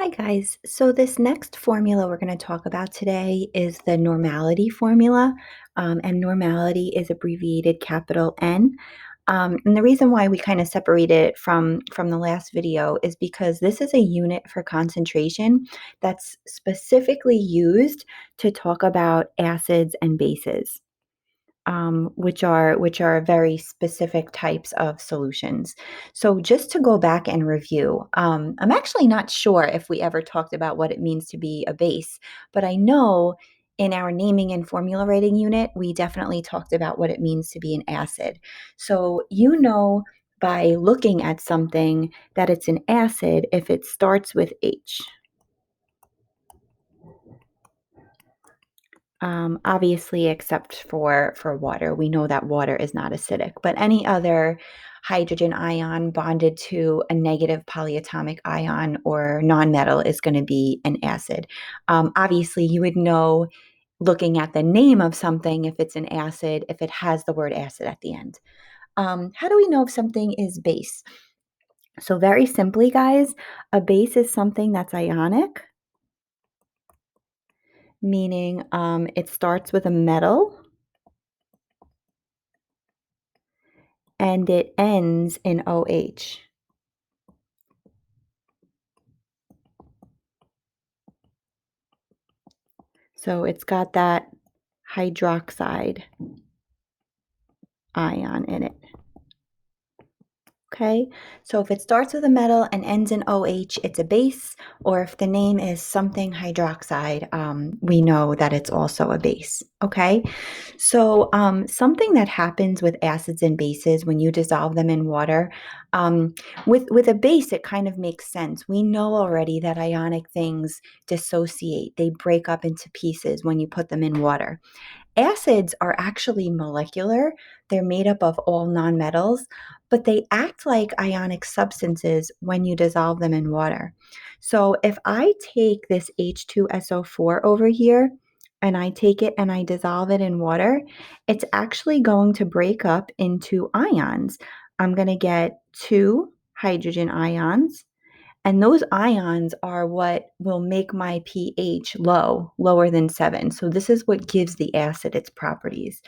Hi guys. So this next formula we're going to talk about today is the normality formula, and normality is abbreviated capital N. And the reason why we kind of separated it from the last video is because this is a unit for concentration that's specifically used to talk about acids and bases, which are very specific types of solutions. So just to go back and review, I'm actually not sure if we ever talked about what it means to be a base, but I know in our naming and formula rating unit, we definitely talked about what it means to be an acid. So you know by looking at something that it's an acid if it starts with H. Obviously, except for water. We know that water is not acidic, but any other hydrogen ion bonded to a negative polyatomic ion or nonmetal is going to be an acid. Obviously, you would know looking at the name of something if it's an acid, if it has the word acid at the end. How do we know if something is base? So very simply, guys, a base is something that's ionic, meaning it starts with a metal and it ends in OH. So it's got that hydroxide ion in it. Okay, so if it starts with a metal and ends in OH, it's a base, or if the name is something hydroxide, we know that it's also a base. Okay, so something that happens with acids and bases when you dissolve them in water, with a base, it kind of makes sense. We know already that ionic things dissociate, they break up into pieces when you put them in water. Acids are actually molecular. They're made up of all nonmetals, but they act like ionic substances when you dissolve them in water. So if I take this H2SO4 over here and I take it and I dissolve it in water, it's actually going to break up into ions. I'm going to get two hydrogen ions, and those ions are what will make my pH lower than 7. So this is what gives the acid its properties.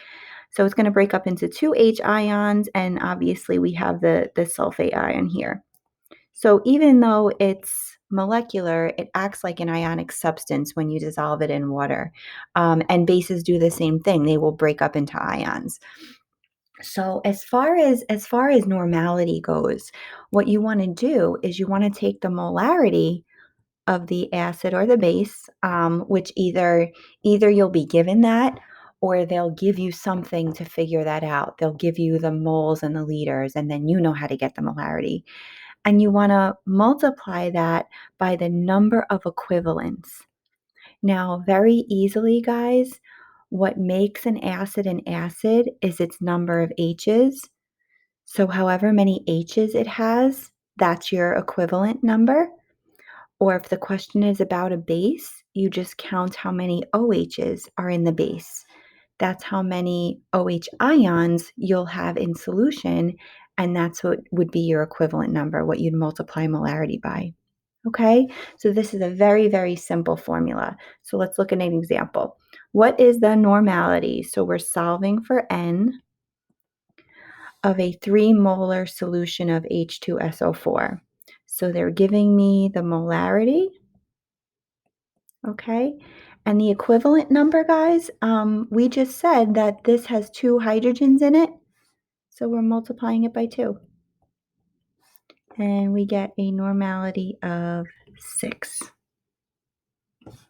So it's going to break up into two H ions, and obviously we have the sulfate ion here. So even though it's molecular, it acts like an ionic substance when you dissolve it in water. And bases do the same thing. They will break up into ions. So as far as normality goes, what you want to do is you want to take the molarity of the acid or the base, which either you'll be given that or they'll give you something to figure that out. They'll give you the moles and the liters, and then you know how to get the molarity. And you want to multiply that by the number of equivalents. Now, very easily, guys, what makes an acid is its number of H's. So however many H's it has, that's your equivalent number. Or if the question is about a base, you just count how many OHs are in the base. That's how many OH ions you'll have in solution, and that's what would be your equivalent number, what you'd multiply molarity by. Okay, so this is a very, very simple formula. So let's look at an example. What is the normality? So we're solving for N of a 3 molar solution of H2SO4. So they're giving me the molarity, okay? And the equivalent number, guys, we just said that this has 2 hydrogens in it, so we're multiplying it by 2. And we get a normality of 6.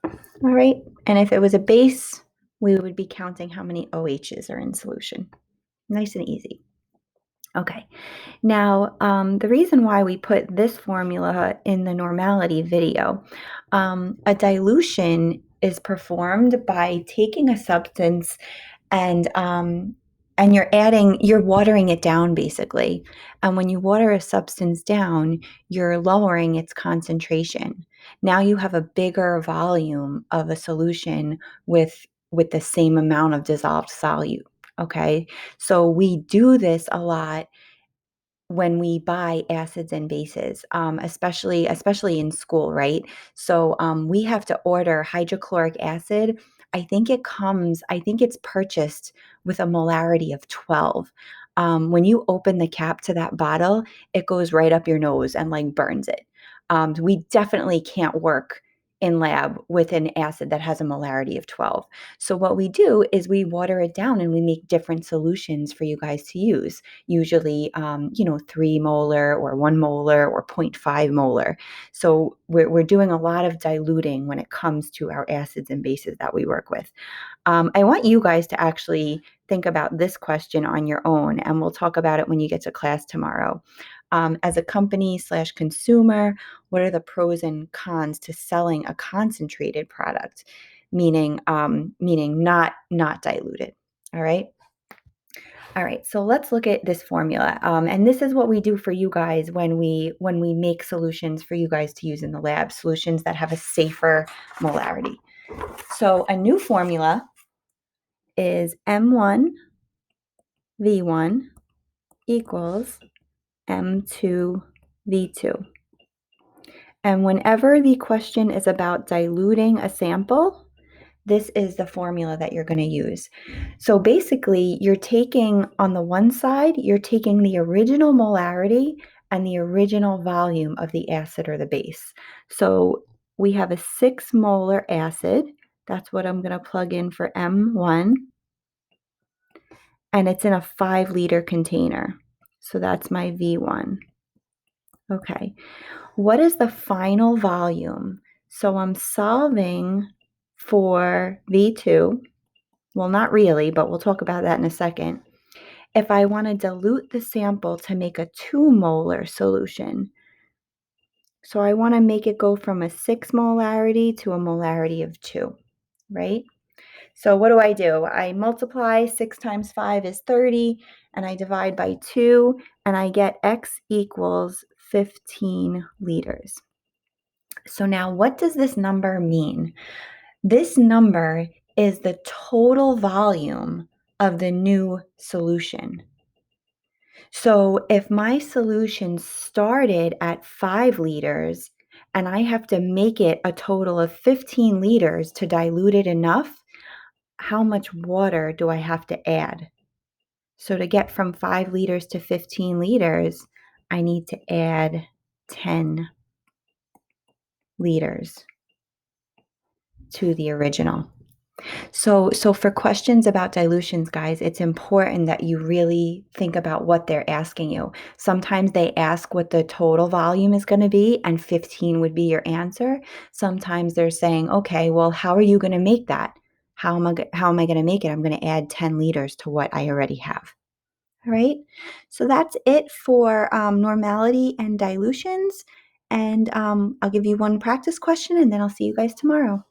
All right, and if it was a base, we would be counting how many OHs are in solution. Nice and easy. Okay, now the reason why we put this formula in the normality video, a dilution is performed by taking a substance and you're watering it down basically. And when you water a substance down, you're lowering its concentration. Now you have a bigger volume of a solution with the same amount of dissolved solute. Okay, so we do this a lot when we buy acids and bases, especially in school, right? So we have to order hydrochloric acid. I think it's purchased with a molarity of 12. When you open the cap to that bottle, it goes right up your nose and like burns it. We definitely can't work in lab with an acid that has a molarity of 12. So what we do is we water it down and we make different solutions for you guys to use, usually 3 molar or 1 molar or 0.5 molar. So we're doing a lot of diluting when it comes to our acids and bases that we work with. I want you guys to actually think about this question on your own, and we'll talk about it when you get to class tomorrow. As a company/consumer, what are the pros and cons to selling a concentrated product, meaning not diluted? All right. All right, so let's look at this formula. And this is what we do for you guys when we make solutions for you guys to use in the lab, solutions that have a safer molarity. So a new formula is M1 V1 equals M2 V2. And whenever the question is about diluting a sample, this is the formula that you're going to use. So basically, you're taking, on the one side, you're taking the original molarity and the original volume of the acid or the base. So we have a 6 molar acid. That's what I'm going to plug in for M1. And it's in a 5-liter container. So that's my V1. Okay. What is the final volume? So I'm solving for V2. Well, not really, but we'll talk about that in a second. If I want to dilute the sample to make a 2 molar solution, so I want to make it go from a 6 molarity to a molarity of 2, right? So what do? I multiply 6 times 5 is 30, and I divide by 2, and I get X equals 15 liters. So now what does this number mean? This number is the total volume of the new solution. So if my solution started at 5 liters and I have to make it a total of 15 liters to dilute it enough, how much water do I have to add? So to get from 5 liters to 15 liters, I need to add 10 liters to the original. So for questions about dilutions, guys, it's important that you really think about what they're asking you. Sometimes they ask what the total volume is going to be, and 15 would be your answer. Sometimes they're saying, okay, well, how are you going to make that? How am I going to make it? I'm going to add 10 liters to what I already have. All right. So that's it for normality and dilutions. And I'll give you one practice question, and then I'll see you guys tomorrow.